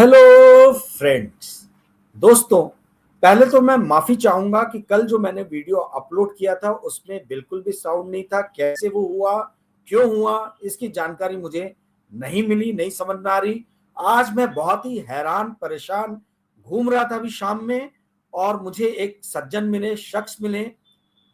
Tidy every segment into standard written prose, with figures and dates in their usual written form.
Hello friends. दोस्तों, पहले तो मैं माफी चाहूंगा कि कल जो मैंने वीडियो अपलोड किया था उसमें बिल्कुल भी साउंड नहीं था। कैसे वो हुआ, क्यों हुआ, इसकी जानकारी मुझे नहीं मिली, नहीं समझ में आ रही। आज मैं बहुत ही हैरान परेशान घूम रहा था अभी शाम में, और मुझे एक सज्जन मिले, शख्स मिले,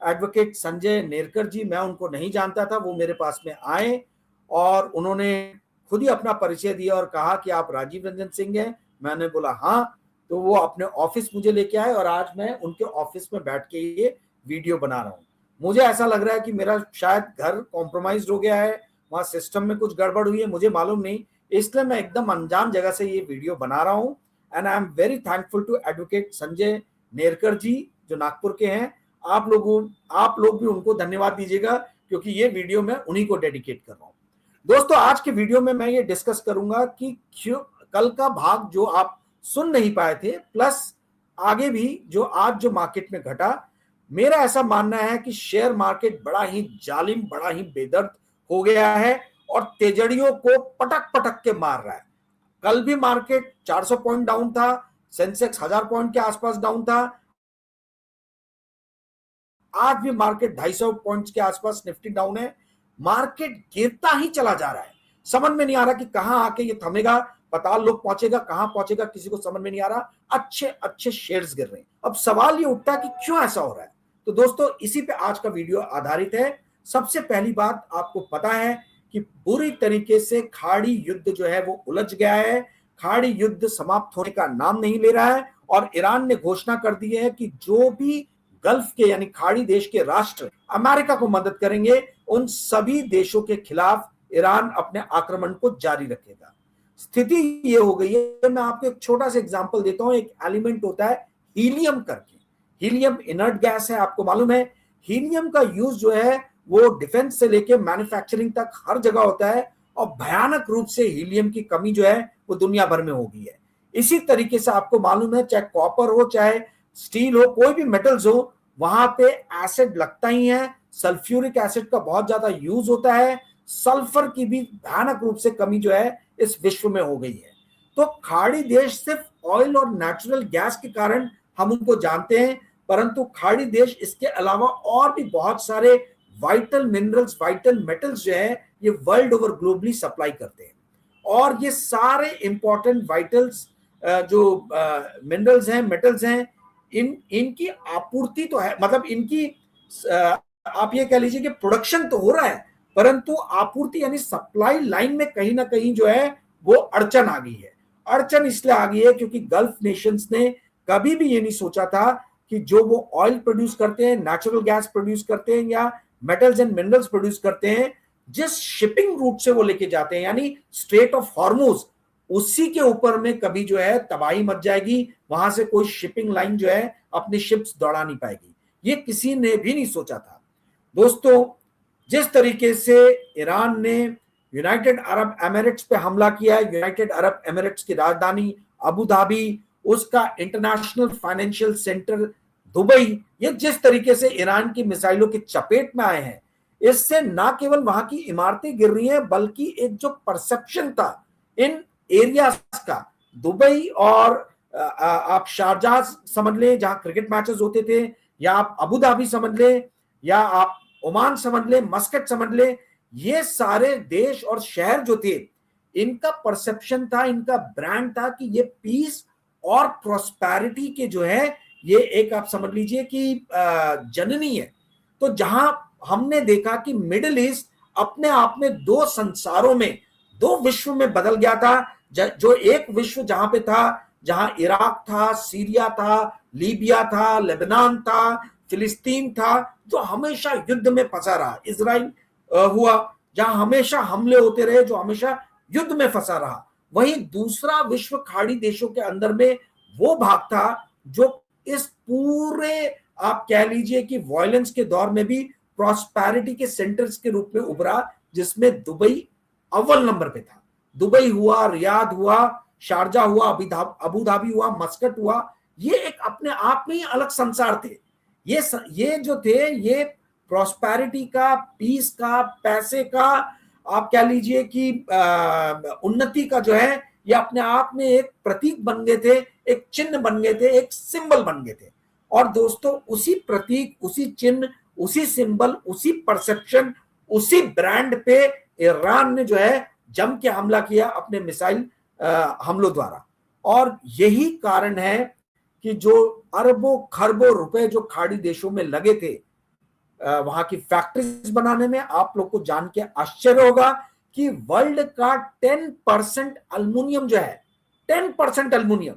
एडवोकेट संजय नेरकर जी। मैं उनको नहीं जानता था, वो मेरे पास में आए और उन्होंने खुद ही अपना परिचय दिया और कहा कि आप राजीव रंजन सिंह हैं। मैंने बोला हाँ। तो वो अपने ऑफिस मुझे लेके आए और आज मैं उनके ऑफिस में बैठ के ये वीडियो बना रहा हूँ। मुझे ऐसा लग रहा है कि मेरा शायद घर कॉम्प्रोमाइज हो गया है, वहां सिस्टम में कुछ गड़बड़ हुई है, मुझे मालूम नहीं। इसलिए मैं एकदम अनजान जगह से ये वीडियो बना रहा हूँ। And I am very thankful to advocate Sanjay Nerkar ji, जो नागपुर के हैं। आप लोग भी उनको धन्यवाद दीजिएगा, क्योंकि ये वीडियो मैं उन्हीं को डेडिकेट कर रहा हूं। दोस्तों, आज के वीडियो में मैं ये डिस्कस करूंगा कि क्यों कल का भाग जो आप सुन नहीं पाए थे, प्लस आगे भी जो आज जो मार्केट में घटा। मेरा ऐसा मानना है कि शेयर मार्केट बड़ा ही जालिम, बड़ा ही बेदर्द हो गया है और तेजड़ियों को पटक पटक के मार रहा है। कल भी मार्केट 400 पॉइंट डाउन था, सेंसेक्स 1000 पॉइंट के आसपास डाउन था। आज भी मार्केट 250 पॉइंट्स के आसपास निफ्टी डाउन है। मार्केट गिरता ही चला जा रहा है। समझ में नहीं आ रहा कि कहां आके ये थमेगा, पताल लोग पहुंचेगा, कहां पहुंचेगा, किसी को समझ में नहीं आ रहा। अच्छे अच्छे शेयर्स गिर रहे हैं। अब सवाल ये उठता है कि क्यों ऐसा हो रहा है। तो दोस्तों, इसी पे आज का वीडियो आधारित है। सबसे पहली बात, आपको पता है कि बुरी तरीके से खाड़ी युद्ध जो है वो उलझ गया है। खाड़ी युद्ध समाप्त होने का नाम नहीं ले रहा है और ईरान ने घोषणा कर दी है कि जो भी गल्फ के यानी खाड़ी देश के राष्ट्र अमेरिका को मदद करेंगे, उन सभी देशों के खिलाफ ईरान अपने आक्रमण को जारी रखेगा। स्थिति ये हो गई है। मैं आपको एक छोटा सा एग्जांपल देता हूं। एक एलिमेंट होता है हीलियम करके। हीलियम इनर्ट गैस है, आपको मालूम है। हीलियम का यूज जो है वो डिफेंस से लेके मैन्युफैक्चरिंग तक हर जगह होता है, और भयानक रूप से हीलियम की कमी जो है वो दुनिया भर में हो गई है। इसी तरीके से आपको मालूम है, चाहे कॉपर हो, चाहे स्टील हो, कोई भी मेटल्स हो, वहां पे एसिड लगता ही है। सल्फ्यूरिक एसिड का बहुत ज्यादा यूज होता है। सल्फर की भी भयानक रूप से कमी जो है इस विश्व में हो गई है। तो खाड़ी देश सिर्फ ऑयल और नेचुरल गैस के कारण हम उनको जानते हैं, परंतु खाड़ी देश इसके अलावा और भी बहुत सारे वाइटल मिनरल्स, वाइटल मेटल्स जो है ये वर्ल्ड ओवर ग्लोबली सप्लाई करते हैं। और ये सारे इंपॉर्टेंट वाइटल्स जो मिनरल्स हैं, मेटल्स हैं, इनकी आपूर्ति तो है, मतलब इनकी आप ये कह लीजिए कि प्रोडक्शन तो हो रहा है, परंतु आपूर्ति यानी सप्लाई लाइन में कहीं ना कहीं जो है वो अड़चन आ गई है। अड़चन इसलिए आ गई है क्योंकि गल्फ नेशंस ने कभी भी ये नहीं सोचा था कि जो वो ऑयल प्रोड्यूस करते हैं, नेचुरल गैस प्रोड्यूस करते हैं या मेटल्स एंड मिनरल्स प्रोड्यूस करते हैं, जिस शिपिंग रूट से वो लेके जाते हैं यानी स्ट्रेट ऑफ हॉर्मुज, उसी के ऊपर में कभी जो है तबाही मच जाएगी। वहां से कोई शिपिंग लाइन जो है अपनी शिप्स दौड़ा नहीं पाएगी। ये किसी ने भी नहीं सोचा था। दोस्तों, जिस तरीके से ईरान ने यूनाइटेड अरब एमिरेट्स पे हमला किया है, यूनाइटेड अरब एमिरेट्स की राजधानी अबू धाबी, उसका इंटरनेशनल फाइनेंशियल सेंटर दुबई, ये जिस तरीके से ईरान की मिसाइलों की चपेट में आए हैं, इससे ना केवल वहां की इमारतें गिर रही हैं, बल्कि एक जो परसेप्शन था इन एरियाज का, दुबई और आप शारजाह समझ लें जहां क्रिकेट मैचेस होते थे, या आप अबू धाबी समझ लें, या आप ओमान समझ लें, मस्कट समझ लें, ये सारे देश और शहर जो थे, इनका परसेप्शन था, इनका ब्रांड था कि ये पीस और प्रोस्पेरिटी के जो है ये एक आप समझ लीजिए कि जननी है। तो जहां हमने देखा कि मिडिल ईस्ट अपने आप में दो संसारों में, दो विश्व में बदल गया था। जो एक विश्व जहां पे था, जहां इराक था, सीरिया था, लीबिया था, लेबनान था, फिलिस्तीन था, जो हमेशा युद्ध में फंसा रहा, इजराइल हुआ जहां हमेशा हमले होते रहे, जो हमेशा युद्ध में फंसा रहा। वहीं दूसरा विश्व खाड़ी देशों के अंदर में वो भाग था जो इस पूरे आप कह लीजिए कि वायलेंस के दौर में भी प्रॉस्पेरिटी के सेंटर्स के रूप में उभरा, जिसमें दुबई अव्वल नंबर पे था। दुबई हुआ, रियाद हुआ, शारजा हुआ, अबू धाबी हुआ, मस्कट हुआ। ये एक अपने आप में ही अलग संसार थे। ये जो थे ये प्रॉस्पेरिटी का, पीस का, पैसे का, आप कह लीजिए कि उन्नति का जो है ये अपने आप में एक प्रतीक बन गए थे, एक चिन्ह बन गए थे, एक सिंबल बन गए थे। और दोस्तों उसी प्रतीक, उसी चिन्ह, उसी सिंबल, उसी परसेप्शन, उसी ब्रांड पे ईरान ने जो है जम के हमला किया अपने मिसाइल हमलों द्वारा। और यही कारण है कि जो अरबों खरबों रुपए जो खाड़ी देशों में लगे थे वहां की फैक्ट्रीज बनाने में, आप लोग को जान के आश्चर्य होगा कि वर्ल्ड का 10% अल्मुनियम जो है, 10% अल्मुनियम,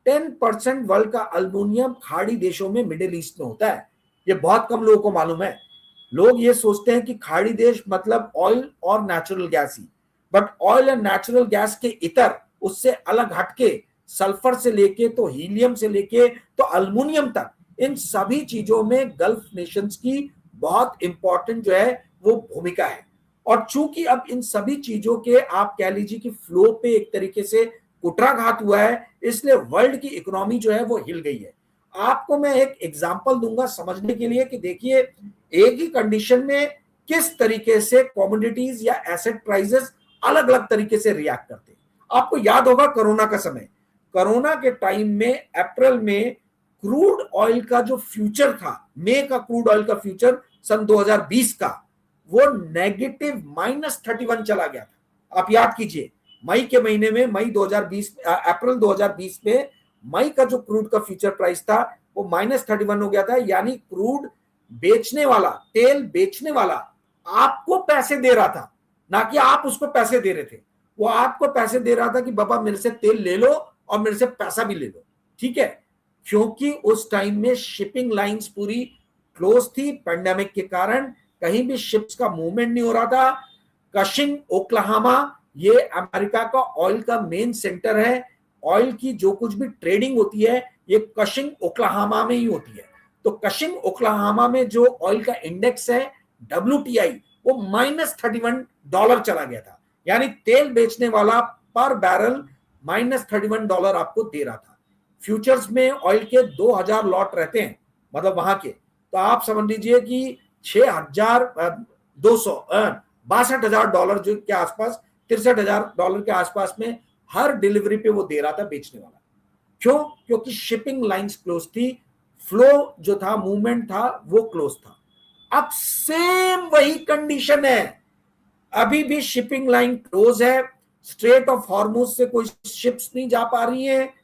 10% वर्ल्ड का अल्मुनियम खाड़ी देशों में, मिडिल ईस्ट में होता है। ये बहुत कम लोगों को मालूम है। लोग ये सोचते हैं कि खाड़ी देश मतलब ऑयल और natural gas he, but oil and natural gas के इतर, उससे अलग हटके सल्फर से लेके तो हीलियम से लेके तो अल्मुनियम तक, इन सभी चीजों में गल्फ नेशंस की बहुत इंपॉर्टेंट जो है वो भूमिका है। और चूंकि अब इन सभी चीजों के आप कह लीजिए कि फ्लो पे एक तरीके से कुठाराघात हुआ है, इसलिए वर्ल्ड की इकोनॉमी जो है वो हिल गई है। आपको मैं एक एग्जांपल दूंगा समझने के लिए कि देखिए एक ही कंडीशन में किस तरीके से कमोडिटीज या एसेट प्राइसेस अलग अलग तरीके से रिएक्ट करते हैं। आपको याद होगा कोरोना का समय, कोरोना के टाइम में अप्रैल में क्रूड ऑयल का जो फ्यूचर था, मई का क्रूड ऑयल का फ्यूचर सन 2020 का, वो नेगेटिव -31 चला गया था। आप याद कीजिए मई के महीने में, मई 2020, अप्रैल 2020 में मई का जो क्रूड का फ्यूचर प्राइस था वो -31 हो गया था। यानी क्रूड बेचने वाला, तेल बेचने वाला आपको पैसे दे रहा था, ना कि आप उसको पैसे दे रहे थे। वो आपको पैसे दे रहा था कि बाबा मेरे से तेल ले लो और मेरे से पैसा भी ले लो, ठीक है। क्योंकि उस टाइम में शिपिंग लाइंस पूरी क्लोज थी, पेंडेमिक के कारण कहीं भी शिप्स का मूवमेंट नहीं हो रहा था। कशिंग ओक्लाहोमा, ये अमेरिका का ऑयल का मेन सेंटर है। ऑयल की जो कुछ भी ट्रेडिंग होती है ये कशिंग ओक्लाहोमा में ही होती है। तो कशिंग ओक्लाहोमा में जो ऑयल का इंडेक्स है WTI, वो -31 चला गया था। यानी तेल बेचने वाला पर बैरल -31 आपको दे रहा था। फ्यूचर्स में ऑयल के 2000 लॉट रहते हैं, मतलब वहां के, तो आप समझ लीजिए कि $6200 जो के आसपास, $63,000 के आसपास में हर डिलीवरी पे वो दे रहा था बेचने वाला। क्यों? क्योंकि शिपिंग लाइंस क्लोज थी, फ्लो जो था, मूवमेंट था, वो क्लोज था। अब सेम वही कंडीशन है, अभी भी शिपिंग लाइन क्लोज है, स्ट्रेट ऑफ हॉर्मुज से कोई शिप्स नहीं जा पा रही है।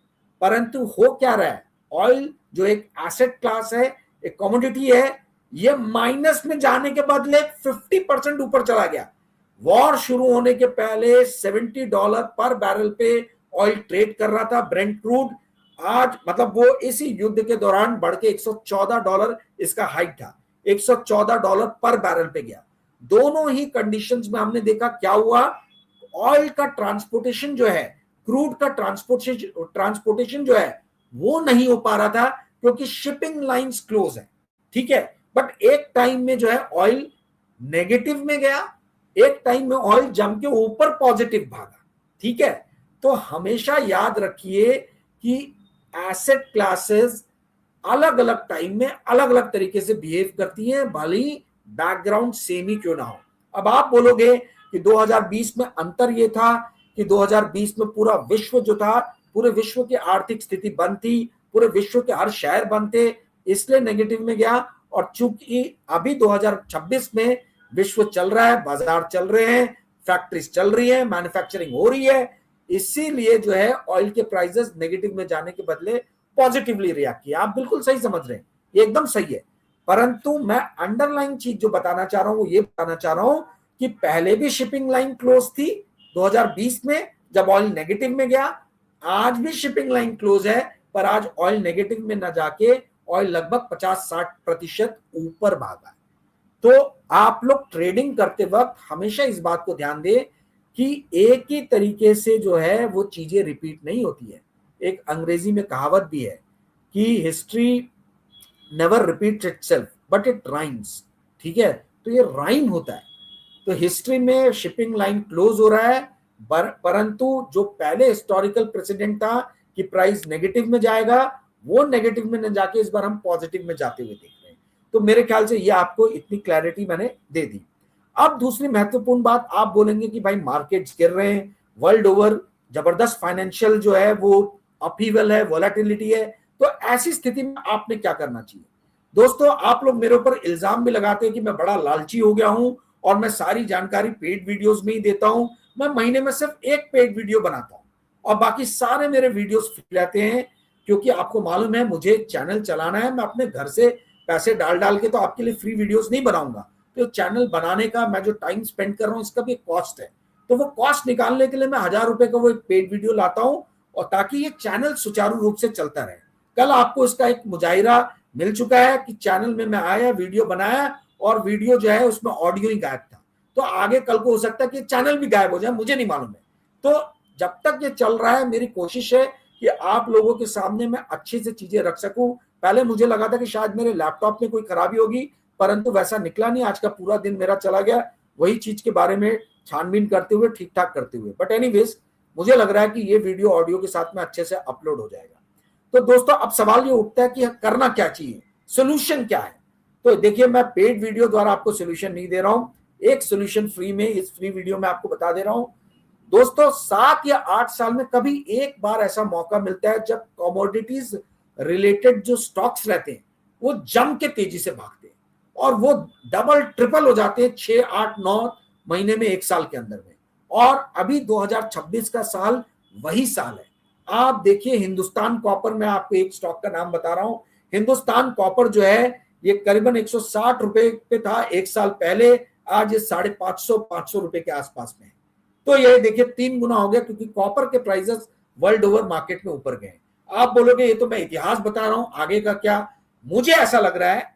परंतु हो क्या रहा है, ऑयल जो एक एसेट क्लास है, एक कमोडिटी है, ये माइनस में जाने के बदले 50% ऊपर चला गया। वॉर शुरू होने के पहले $70 पर बैरल पे ऑयल ट्रेड कर रहा था, ब्रेंट क्रूड। आज मतलब वो इसी युद्ध के दौरान बढ़ के $114 इसका हाइक था, $114 पर बैरल पे गया। दोनों ही कंडीशंस में हमने देखा क्या हुआ, ऑयल का ट्रांसपोर्टेशन जो है, क्रूड का ट्रांसपोर्टेशन जो है वो नहीं हो पा रहा था क्योंकि शिपिंग लाइंस क्लोज है, ठीक है। बट एक टाइम में जो है ऑयल नेगेटिव में गया, एक टाइम में ऑयल जम के ऊपर पॉजिटिव भागा, ठीक है। तो हमेशा याद रखिए कि एसेट क्लासेस अलग अलग टाइम में अलग अलग तरीके से बिहेव करती हैं, भले ही बैकग्राउंड सेम ही क्यों ना हो। अब आप बोलोगे कि 2020 में अंतर ये था कि 2020 में पूरा विश्व जो था, पूरे विश्व की आर्थिक स्थिति बंद थी, पूरे विश्व के हर शहर बंद थे, इसलिए नेगेटिव में गया। और चूंकि अभी 2026 में विश्व चल रहा है, बाजार चल रहे हैं, फैक्ट्रीज चल रही है, मैन्युफैक्चरिंग हो रही है, इसीलिए जो है ऑयल के प्राइसेस नेगेटिव में जाने के बदले पॉजिटिवली रिएक्ट किया। आप बिल्कुल सही समझ रहे हैं, ये एकदम सही है। परंतु मैं अंडरलाइन चीज जो बताना चाह रहा हूं वो ये बताना चाह रहा हूं कि पहले भी शिपिंग लाइन क्लोज थी 2020 में जब ऑयल नेगेटिव में गया, आज भी शिपिंग लाइन क्लोज है, पर आज ऑयल नेगेटिव में न जाके ऑयल लगभग 50-60% ऊपर भागा। तो आप लोग ट्रेडिंग करते वक्त हमेशा इस बात को ध्यान दें कि एक ही तरीके से जो है वो चीजें रिपीट नहीं होती है। एक अंग्रेजी में कहावत भी है कि history never repeats itself but it rhymes, ठीक है। तो ये राइम होता है। तो हिस्ट्री में शिपिंग लाइन क्लोज हो रहा है, परंतु जो पहले हिस्टोरिकल प्रेसिडेंट था कि प्राइस नेगेटिव में जाएगा, वो नेगेटिव में न जाके इस बार हम पॉजिटिव में जाते हुए देख रहे हैं। तो मेरे ख्याल से ये आपको इतनी क्लैरिटी मैंने दे दी। अब दूसरी महत्वपूर्ण बात, आप बोलेंगे कि भाई मार्केट्स गिर रहे हैं वर्ल्ड ओवर, जबरदस्त फाइनेंशियल जो है वो अपहीवल है, वोलेटिलिटी है। तो ऐसी स्थिति में आपने क्या करना चाहिए दोस्तों? आप लोग मेरे ऊपर इल्जाम भी लगाते हैं कि मैं बड़ा लालची हो गया हूं और मैं सारी जानकारी पेड वीडियोस में ही देता हूं। मैं महीने में सिर्फ एक पेड वीडियो बनाता हूं और बाकी सारे मेरे वीडियोस फ्री रहते हैं, क्योंकि आपको मालूम है मुझे चैनल चलाना है। मैं अपने घर से पैसे डाल डाल के तो आपके लिए फ्री वीडियोस नहीं बनाऊंगा। तो चैनल बनाने का मैं जो टाइम स्पेंड कर रहा हूँ इसका भी एक कॉस्ट है। तो वो कॉस्ट निकालने के लिए मैं 1000 रुपए का वो एक पेड वीडियो लाता हूं, और ताकि ये चैनल सुचारू रूप से चलता रहे। कल आपको इसका एक मुजाहिरा मिल चुका है कि चैनल में मैं आया, वीडियो बनाया और वीडियो जो है उसमें ऑडियो ही गायब था। तो आगे कल को हो सकता है कि चैनल भी गायब हो जाए, मुझे नहीं मालूम है। तो जब तक ये चल रहा है मेरी कोशिश है कि आप लोगों के सामने मैं अच्छी से चीजें रख सकूं। पहले मुझे लगा था कि शायद मेरे लैपटॉप में कोई खराबी होगी, परंतु वैसा निकला नहीं। आज का पूरा दिन मेरा चला गया वही चीज के बारे में छानबीन करते हुए, ठीक ठाक करते हुए। बट एनीवेज, मुझे लग रहा है कि ये वीडियो ऑडियो के साथ में अच्छे से अपलोड हो जाएगा। तो दोस्तों अब सवाल ये उठता है कि करना क्या चाहिए, सोल्यूशन क्या है? तो देखिए, मैं पेड वीडियो द्वारा आपको सोल्यूशन नहीं दे रहा हूं, एक सोल्यूशन फ्री में इस फ्री वीडियो में आपको बता दे रहा हूं। दोस्तों 7 या 8 साल में कभी एक बार ऐसा मौका मिलता है जब कमोडिटीज रिलेटेड जो स्टॉक्स रहते हैं वो जम के तेजी से भागते हैं और वो डबल ट्रिपल हो जाते हैं 6, 8, 9 महीने में, एक साल के अंदर में। और अभी 2026 का साल वही साल है। आप देखिए, हिंदुस्तान कॉपर में आपको एक स्टॉक का नाम बता रहा हूं। हिंदुस्तान कॉपर जो है ये करीबन 160 रुपए पे था एक साल पहले, आज ये 550 रुपए के आसपास में है। तो ये देखिए 3 गुना हो गया, क्योंकि कॉपर के प्राइसेस वर्ल्ड ओवर मार्केट में ऊपर गए। आप बोलोगे ये तो मैं इतिहास बता रहा हूं, आगे का क्या? मुझे ऐसा लग रहा है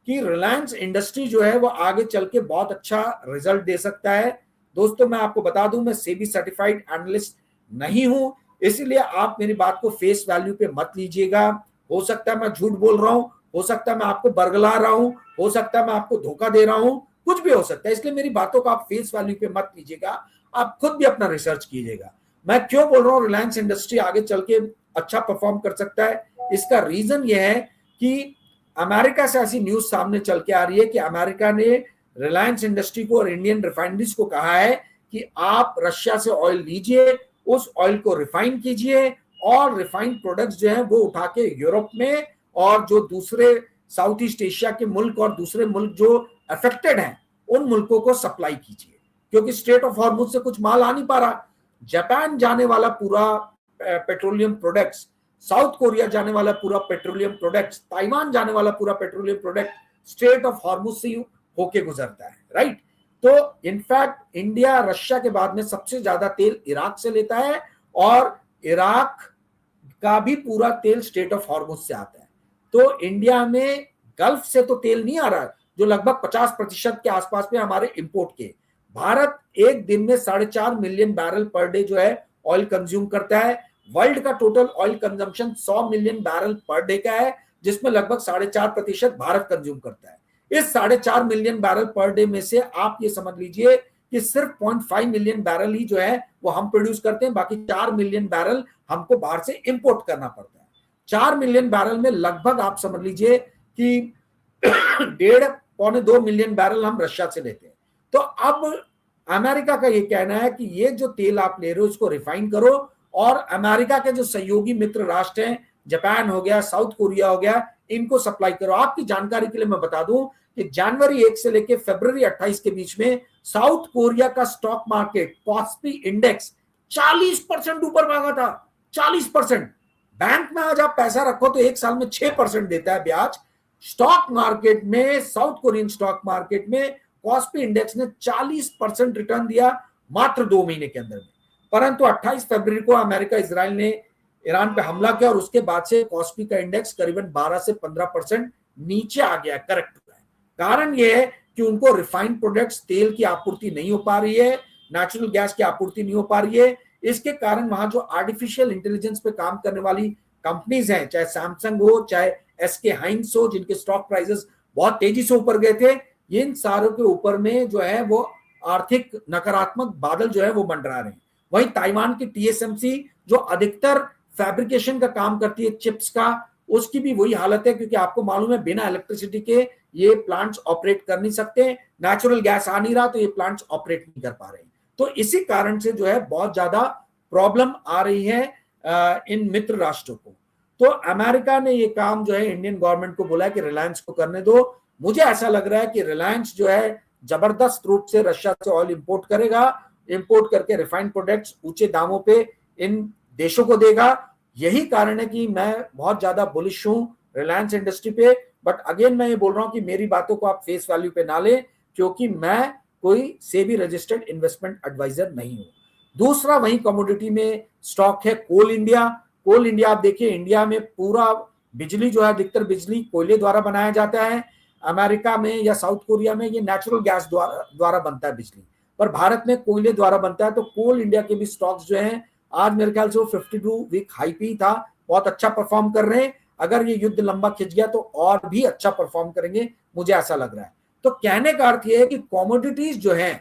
कि रिलायंस इंडस्ट्री जो है वो आगे चल के बहुत अच्छा रिजल्ट दे सकता है। दोस्तों मैं आपको बता दूं, मैं सेबी सर्टिफाइड एनालिस्ट नहीं हूं, इसीलिए आप मेरी बात को फेस वैल्यू पे मत लीजिएगा। हो सकता है मैं झूठ बोल रहा हूं, हो सकता है मैं आपको बरगला रहा हूं, हो सकता है मैं आपको धोखा दे रहा हूं, कुछ भी हो सकता है। इसलिए मेरी बातों को आप फेस वैल्यू पे मत लीजिएगा, आप खुद भी अपना रिसर्च कीजिएगा। मैं क्यों बोल रहा हूँ रिलायंस इंडस्ट्री आगे चल के अच्छा परफॉर्म कर सकता है? इसका रीजन यह है कि अमेरिका से ऐसी न्यूज सामने चल के आ रही है कि अमेरिका ने रिलायंस इंडस्ट्री को और इंडियन रिफाइनरीज को कहा है कि आप रशिया से ऑयल लीजिए, उस ऑयल को रिफाइन कीजिए और रिफाइंड प्रोडक्ट्स जो हैं वो उठा के यूरोप में और जो दूसरे साउथ ईस्ट एशिया के मुल्क और दूसरे मुल्क जो अफेक्टेड हैं उन मुल्कों को सप्लाई कीजिए, क्योंकि स्ट्रेट ऑफ हॉर्मुज से कुछ माल आ नहीं पा रहा। जापान जाने वाला पूरा पेट्रोलियम प्रोडक्ट्स, साउथ कोरिया जाने वाला पूरा पेट्रोलियम प्रोडक्ट्स, ताइवान जाने वाला पूरा petroleum product straight of Hormuz से होके गुजरता है, राइट? तो इनफैक्ट इंडिया रशिया के बाद में सबसे ज्यादा तेल इराक से लेता है और इराक का भी पूरा तेल स्ट्रेट ऑफ हॉर्मुज से आता है। तो इंडिया में गल्फ से तो तेल नहीं आ रहा, जो लगभग 50% के आसपास में हमारे इंपोर्ट के। भारत एक दिन में 4.5 मिलियन बैरल पर डे जो है ऑयल कंज्यूम करता है। वर्ल्ड का total oil consumption 100 million barrel per day का है, जिसमें लगभग 4.5% भारत कंज्यूम करता है। इस 4.5 मिलियन बैरल पर डे में से आप ये समझ लीजिए कि सिर्फ 0.5 मिलियन बैरल ही जो है वो हम प्रोड्यूस करते हैं, बाकी 4 मिलियन बैरल हमको बाहर से इंपोर्ट करना पड़ता है। 4 मिलियन बैरल में लगभग आप समझ लीजिए कि 1.5-2 मिलियन बैरल हम रशिया से लेते हैं। तो अब अमेरिका का ये कहना है कि ये जो तेल आप ले रहे हो इसको रिफाइन करो और अमेरिका के जो सहयोगी मित्र राष्ट्र हैं, जापान हो गया, साउथ कोरिया हो गया, इनको सप्लाई करो। आपकी जानकारी के लिए मैं बता दूं कि जनवरी 1 से लेकर फरवरी 28 के बीच में साउथ कोरिया का स्टॉक मार्केट कॉस्पी इंडेक्स 40% ऊपर भागा था। 40%। बैंक में आज आप पैसा रखो तो एक साल में 6% देता है ब्याज। स्टॉक मार्केट में, साउथ कोरियन स्टॉक मार्केट में कॉस्पी इंडेक्स ने 40% रिटर्न दिया मात्र 2 महीने के अंदर में। परंतु 28 फरवरी को अमेरिका इजराइल ने ईरान पे हमला किया और उसके बाद से कॉस्पी का इंडेक्स करीबन 12 से 15% नीचे आ गया, करेक्ट हुआ है। कारण यह है कि उनको रिफाइंड प्रोडक्ट्स, तेल की आपूर्ति नहीं हो पा रही है, नेचुरल गैस की आपूर्ति नहीं हो पा रही है। इसके कारण वहां जो आर्टिफिशियल इंटेलिजेंस पे काम करने वाली कंपनीज हैं, चाहे सैमसंग हो, चाहे एसके हाइंस हो, जिनके स्टॉक प्राइसेस बहुत तेजी से ऊपर गए थे, इन सारों के ऊपर में जो है वो आर्थिक नकारात्मक बादल जो है वो मंडरा रहे हैं। वहीं ताइवान की टीएसएमसी जो अधिकतर फैब्रिकेशन का काम करती है चिप्स का, उसकी भी वही हालत है, क्योंकि आपको मालूम है बिना इलेक्ट्रिसिटी के ये प्लांट्स ऑपरेट कर नहीं सकते, नेचुरल गैस आ नहीं रहा तो ये प्लांट्स ऑपरेट नहीं कर पा रहे। तो इसी कारण से जो है बहुत ज्यादा प्रॉब्लम आ रही है इन मित्र राष्ट्रों को। तो अमेरिका ने ये काम जो है इंडियन गवर्नमेंट को बोला है कि रिलायंस को करने दो। मुझे ऐसा लग रहा है कि रिलायंस जो है जबरदस्त रूप से रशिया से ऑयल इंपोर्ट करेगा, इंपोर्ट करके रिफाइंड प्रोडक्ट्स ऊंचे दामों पे इन देशों को देगा। यही कारण है कि मैं बहुत ज्यादा बुलिश हूं रिलायंस इंडस्ट्री पे। बट अगेन मैं ये बोल रहा हूं कि मेरी बातों को आप फेस वैल्यू पे ना लें, क्योंकि मैं कोई सेबी रजिस्टर्ड इन्वेस्टमेंट एडवाइजर नहीं हूं। दूसरा वही कमोडिटी में स्टॉक है कोल इंडिया। कोल इंडिया आप देखिए, इंडिया में पूरा बिजली जो है अधिकतर बिजली कोयले द्वारा बनाया जाता है। अमेरिका में या साउथ कोरिया में ये नेचुरल गैस द्वारा बनता है बिजली, पर भारत में कोयले द्वारा बनता है। तो कोल इंडिया के भी स्टॉक्स जो हैं आज मेरे ख्याल से वो 52 वीक हाई पे था, बहुत अच्छा परफॉर्म कर रहे हैं। अगर ये युद्ध लंबा खिंच गया तो और भी अच्छा परफॉर्म करेंगे, मुझे ऐसा लग रहा है। तो कहने का अर्थ ये है कि कॉमोडिटीज जो है,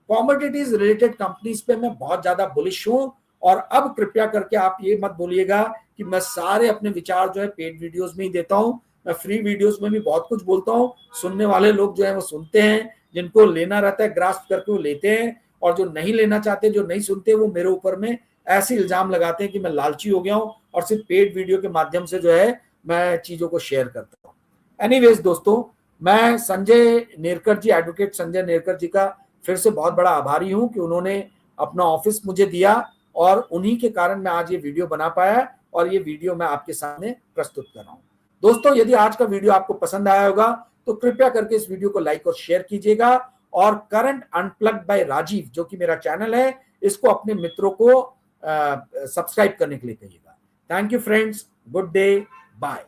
कॉमोडिटीज रिलेटेड कंपनीज पे मैं बहुत ज्यादा बुलिश हूं। और अब कृपया करके आप ये मत बोलिएगा कि मैं सारे अपने विचार जो है पेड वीडियोस में ही देता हूं। मैं फ्री वीडियोस में भी बहुत कुछ बोलता हूं, सुनने वाले लोग जो है वो सुनते हैं, जिनको लेना रहता है ग्रास्प करके वो लेते हैं, और जो नहीं लेना चाहते, जो नहीं सुनते, वो मेरे ऊपर में ऐसे इल्जाम लगाते हैं कि मैं लालची हो गया हूं और सिर्फ पेड वीडियो के माध्यम से जो है मैं चीजों को शेयर करता हूं। एनीवेज दोस्तों, मैं संजय नेरकर जी, एडवोकेट संजय नेरकर जी का फिर से बहुत बड़ा आभारी हूं कि उन्होंने अपना ऑफिस मुझे दिया, और उन्हीं के कारण मैं आज ये वीडियो बना पाया और ये वीडियो मैं आपके सामने प्रस्तुत कर रहा हूं। दोस्तों, यदि आज का वीडियो आपको पसंद आया होगा तो कृपया करके इस वीडियो को लाइक और शेयर कीजिएगा, और करंट अनप्लग्ड बाय राजीव जो कि मेरा चैनल है, इसको अपने मित्रों को सब्सक्राइब करने के लिए कहिएगा। Thank you friends, good day, bye.